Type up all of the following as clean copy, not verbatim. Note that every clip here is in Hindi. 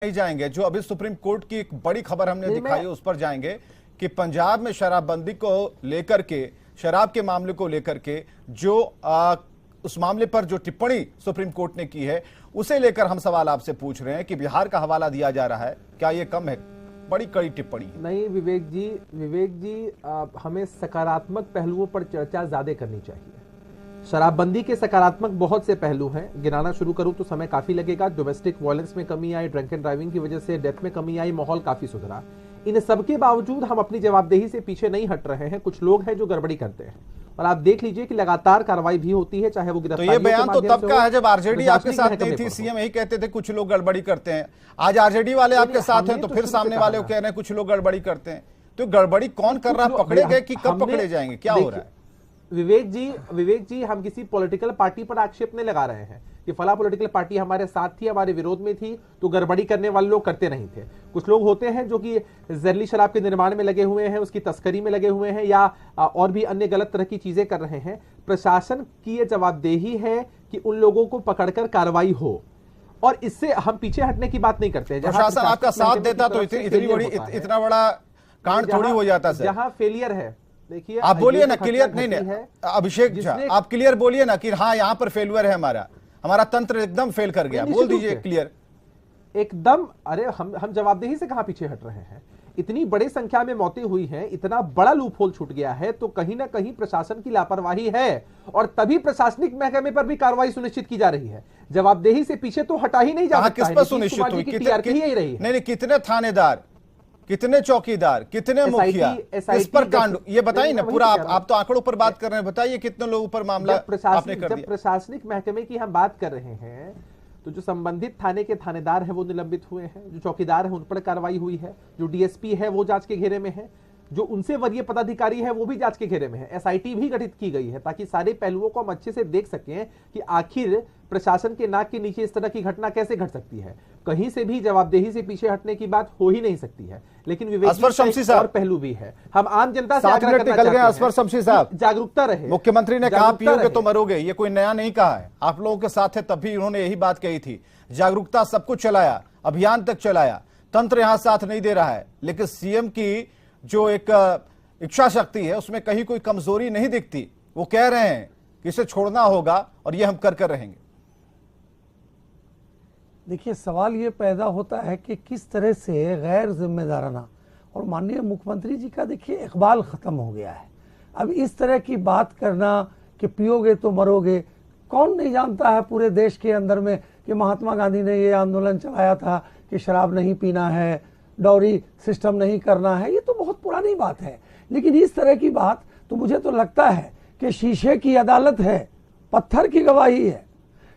नहीं जाएंगे, जो अभी सुप्रीम कोर्ट की एक बड़ी खबर हमने दिखाई उस पर जाएंगे कि पंजाब में शराबबंदी को लेकर के, शराब के मामले को लेकर के जो उस मामले पर जो टिप्पणी सुप्रीम कोर्ट ने की है उसे लेकर हम सवाल आपसे पूछ रहे हैं कि बिहार का हवाला दिया जा रहा है, क्या ये कम है? बड़ी कड़ी टिप्पणी नहीं विवेक जी, हमें सकारात्मक पहलुओं पर चर्चा ज्यादा करनी चाहिए। शराबबंदी के सकारात्मक बहुत से पहलू हैं, गिनाना शुरू करूं तो समय काफी लगेगा। डोमेस्टिक वायलेंस में कमी आई, ड्रंक एंड ड्राइविंग की वजह से डेथ में कमी आई, माहौल काफी सुधरा। इन सबके बावजूद हम अपनी जवाबदेही से पीछे नहीं हट रहे हैं। कुछ लोग हैं जो गड़बड़ी करते हैं और आप देख लीजिए कि लगातार कार्रवाई भी होती है, चाहे वो गिरफ्तारी। तो ये बयान तो तब का है जब आरजेडी आपके साथ नहीं थी, सीएम यही कहते थे कुछ लोग गड़बड़ी करते हैं। आज आरजेडी वाले आपके साथ हैं तो फिर सामने वाले कह रहे हैं कुछ लोग गड़बड़ी करते हैं। तो गड़बड़ी कौन कर रहा है? पकड़े गए कि कब पकड़े जाएंगे? क्या हो रहा है? विवेक जी, हम किसी पॉलिटिकल पार्टी पर आक्षेप नहीं लगा रहे हैं कि फला पॉलिटिकल पार्टी हमारे साथ थी, हमारे विरोध में थी तो गड़बड़ी करने वाले लोग करते नहीं थे। कुछ लोग होते हैं जो कि जहरीली शराब के निर्माण में लगे हुए हैं, उसकी तस्करी में लगे हुए हैं या और भी अन्य गलत तरह की चीजें कर रहे हैं। प्रशासन की यह जवाबदेही है कि उन लोगों को पकड़कर कार्रवाई हो और इससे हम पीछे हटने की बात नहीं करते। प्रशासन आपका साथ देता तो इतना बड़ा कांड थोड़ी हो जाता सर। जहां फेलियर है, देखिए आप बोलिए ना, क्लियर नहीं अभिषेक झा, आप क्लियर बोलिए ना कि हाँ यहाँ पर फेलियर है, हमारा तंत्र एकदम फेल कर गया, बोल दीजिए क्लियर एकदम। अरे हम जवाबदेही से कहां पीछे हट रहे हैं? इतनी बड़ी संख्या में मौतें हुई हैं, इतना बड़ा लूपहोल छूट गया है तो कहीं ना कहीं प्रशासन की लापरवाही है और तभी प्रशासनिक महकमे पर भी कार्रवाई सुनिश्चित की जा रही है। जवाबदेही से पीछे तो हटा ही नहीं जा सकता। किस पर सुनिश्चित हुई? नहीं, कितने थानेदार, कितने चौकीदार, कितने मुखिया, इस पर कांड, ये बताइए ना पूरा। आप तो आंकड़ों पर बात कर रहे हैं, बताइए कितने लोगों पर मामला आपने कर दिया? जब प्रशासनिक महकमे की हम बात कर रहे हैं तो जो संबंधित थाने के थानेदार हैं वो निलंबित हुए हैं, जो चौकीदार हैं उन पर कार्रवाई हुई है, जो डीएसपी है वो जांच के घेरे में है, जो उनसे वरीय पदाधिकारी है वो भी जांच के घेरे में है। एसआईटी भी गठित की गई है ताकि सारे पहलुओं को हम अच्छे से देख सकें कि आखिर प्रशासन के नाक के नीचे इस तरह की घटना कैसे घट सकती है। कहीं से भी जवाबदेही से पीछे हटने की बात हो ही नहीं सकती है। लेकिन विवेक और पहलू भी है, हम आम जनता से आग्रह करना चाहते हैं। असफर शमशी साहब, जागरूकता रहे। मुख्यमंत्री ने कहा पियोगे तो मरोगे, ये कोई नया नहीं कहा है, आप लोगों के साथ है तब भी उन्होंने यही बात कही थी। जागरूकता सब कुछ चलाया, अभियान तक चलाया, तंत्र यहां साथ नहीं दे रहा है, लेकिन सीएम की जो एक इच्छा शक्ति है उसमें कहीं कोई कमजोरी नहीं दिखती। वो कह रहे हैं कि इसे छोड़ना होगा और ये हम कर रहेंगे। देखिए, सवाल ये पैदा होता है कि किस तरह से गैर जिम्मेदाराना, और माननीय मुख्यमंत्री जी का देखिए इकबाल खत्म हो गया है। अब इस तरह की बात करना कि पियोगे तो मरोगे, कौन नहीं जानता है पूरे देश के अंदर में कि महात्मा गांधी ने ये आंदोलन चलाया था कि शराब नहीं पीना है, डॉरी सिस्टम नहीं करना है। ये तो बहुत पुरानी बात है, लेकिन इस तरह की बात तो मुझे तो लगता है कि शीशे की अदालत है, पत्थर की गवाही है।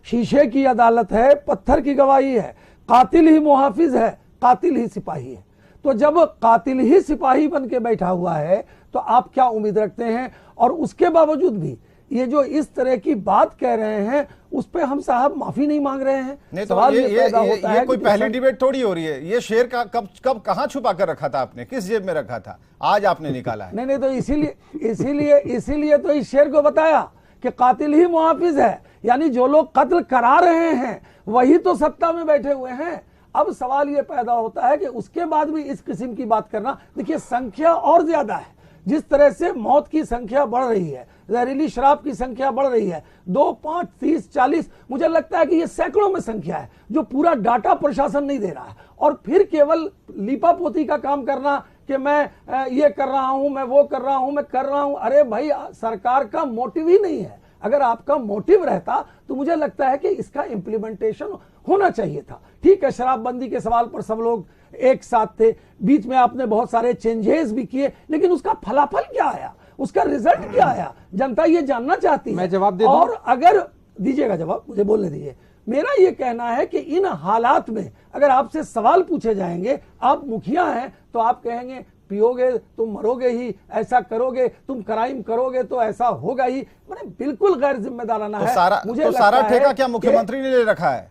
शीशे की अदालत है, पत्थर की गवाही है। कातिल ही मुहाफिज है, कातिल ही सिपाही है। तो जब कातिल ही सिपाही बन के बैठा हुआ है तो आप क्या उम्मीद रखते हैं? और उसके बावजूद भी ये जो इस तरह की बात कह रहे हैं उस पे हम साहब माफी नहीं मांग रहे हैं। नहीं तो ये कोई पहली डिबेट थोड़ी हो रही है। ये शेर का कब कहां छुपा कर रखा था आपने, किस जेब में रखा था, आज आपने निकाला है। नहीं तो इसीलिए तो इस शेर को बताया कि कातिल ही मुहाफिज है, यानी जो लोग कत्ल करा रहे हैं वही तो सत्ता में बैठे हुए हैं। अब सवाल ये पैदा होता है कि उसके बाद भी इस किस्म की बात करना, देखिए संख्या और ज्यादा है। जिस तरह से मौत की संख्या बढ़ रही है, जहरीली शराब की संख्या बढ़ रही है, 2, 5, 30, 40, मुझे लगता है कि ये सैकड़ों में संख्या है जो पूरा डाटा प्रशासन नहीं दे रहा है। और फिर केवल लीपापोती का काम करना कि मैं ये कर रहा हूं, मैं वो कर रहा हूं, मैं कर रहा हूं। अरे भाई, सरकार का मोटिव ही नहीं है। अगर आपका मोटिव रहता तो मुझे लगता है कि इसका इंप्लीमेंटेशन होना चाहिए था। ठीक है, शराबबंदी के सवाल पर सब लोग एक साथ थे, बीच में आपने बहुत सारे चेंजेस भी किए, लेकिन उसका फलाफल क्या आया, उसका रिजल्ट क्या आया, जनता ये जानना चाहती है। मैं जवाब दे दूं? और अगर दीजिएगा जवाब, मुझे बोलने दीजिए। मेरा ये कहना है कि इन हालात में अगर आपसे सवाल पूछे जाएंगे, आप मुखिया हैं तो आप कहेंगे पियोगे तो मरोगे ही, ऐसा करोगे, तुम क्राइम करोगे तो ऐसा होगा ही। मैंने बिल्कुल गैर जिम्मेदाराना है। मुझे सारा ठेका क्या मुख्यमंत्री ने ले रखा है?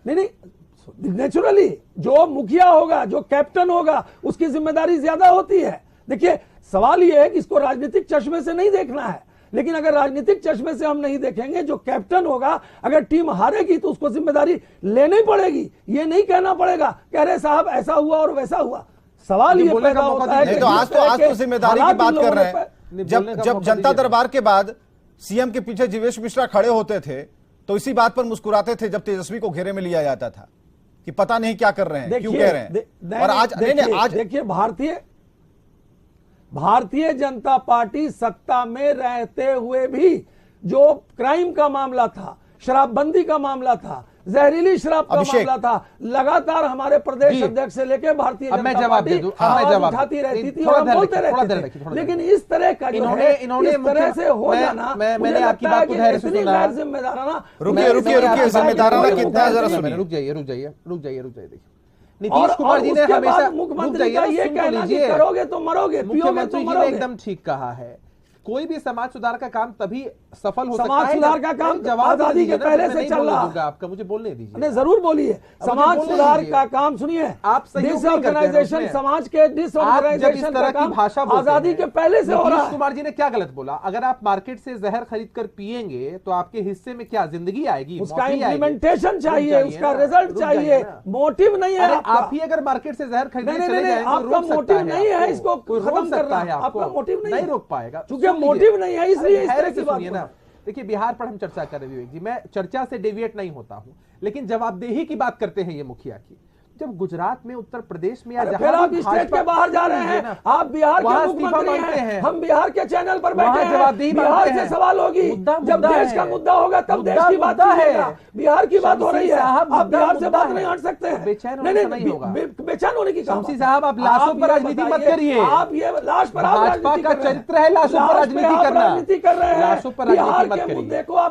नहीं, नेचुरली जो मुखिया होगा, जो कैप्टन होगा, उसकी जिम्मेदारी ज्यादा होती है। देखिए, सवाल यह है कि इसको राजनीतिक चश्मे से नहीं देखना है। लेकिन अगर राजनीतिक चश्मे से हम नहीं देखेंगे, जो कैप्टन होगा अगर टीम हारेगी तो उसको जिम्मेदारी लेनी पड़ेगी। ये नहीं कहना पड़ेगा कि अरे साहब ऐसा हुआ और वैसा हुआ। सवाल ये पैदा होता है नहीं तो आज तो जिम्मेदारी की बात कर रहे हैं। जब जनता दरबार के बाद सीएम के पीछे जीवेश मिश्रा खड़े होते थे तो इसी बात पर मुस्कुराते थे जब तेजस्वी को घेरे में लिया जाता था कि पता नहीं क्या कर रहे हैं, क्यों कह रहे हैं। और आज आज देखिए, भारतीय जनता पार्टी सत्ता में रहते हुए भी जो क्राइम का मामला था, शराबबंदी का मामला था, जहरीली शराब का मामला था, लगातार हमारे प्रदेश अध्यक्ष से लेकर भारतीय जनता पार्टी आवाज उठाती रहती थी और हम बोलते रहते थे। लेकिन इस तरह का जो है, इस तरह से हो जाना, मैंने आपकी बात को धैर्य से सुना। जिम्मेदाराना, रुकिए जिम्मेदाराना कितना, जरा सुनिए। रुक जाइए देखिए, नीतीश कुमार जी ने हमेशा मुख्यमंत्री का ये कहना कि करोगे तो मरोगे, पियोगे तो मरोगे, एकदम ठीक कहा है। कोई भी समाज सुधार का काम तभी सफल हो सकता है। समाज सुधार का काम आजादी के पहले से चल रहा है। आपका मुझे बोलने दीजिए। नहीं, जरूर बोलिए। समाज सुधार का काम सुनिए, आप डिसऑर्गेनाइजेशन, समाज के डिसऑर्गेनाइजेशन का काम आजादी के पहले से हो रहा है। कुमार जी ने क्या गलत बोला? अगर आप मार्केट से जहर खरीद कर पिएंगे तो आपके हिस्से में क्या जिंदगी आएगी? उसका इम्प्लीमेंटेशन चाहिए, उसका रिजल्ट चाहिए, मोटिव नहीं है। आप ही अगर मार्केट से जहर खरीदने चले जाएंगे, आपका मोटिव नहीं है इसको खत्म करना है, आपका मोटिव नहीं रोक पाएगा, क्योंकि मोटिव नहीं है, इसलिए इस तरह की बात सुनिए ना। देखिए, बिहार पर हम चर्चा कर रहे हैं विवेक जी, मैं चर्चा से डेविएट नहीं होता हूं, लेकिन जवाबदेही की बात करते हैं ये मुखिया की। जब गुजरात में, उत्तर प्रदेश में या फिर आप स्टेट के बाहर जा रहे हैं, आप बिहार के मुख्यमंत्री हैं, हम बिहार के चैनल पर बैठे हैं, बिहार से सवाल होगी। जब देश का मुद्दा होगा तब देश की बात है, बिहार की बात हो रही है, आप बिहार से बात नहीं हट सकते हैं। बेचैन होने की शमसी साहब, आप लाशों पर राजनीति मत करिए। आप ये लाश पर भाजपा का चरित्र है लाशों पर राजनीति करना, राजनीति कर रहे हैं, लाशों पर राजनीति मत करिए। मुद्दे को आप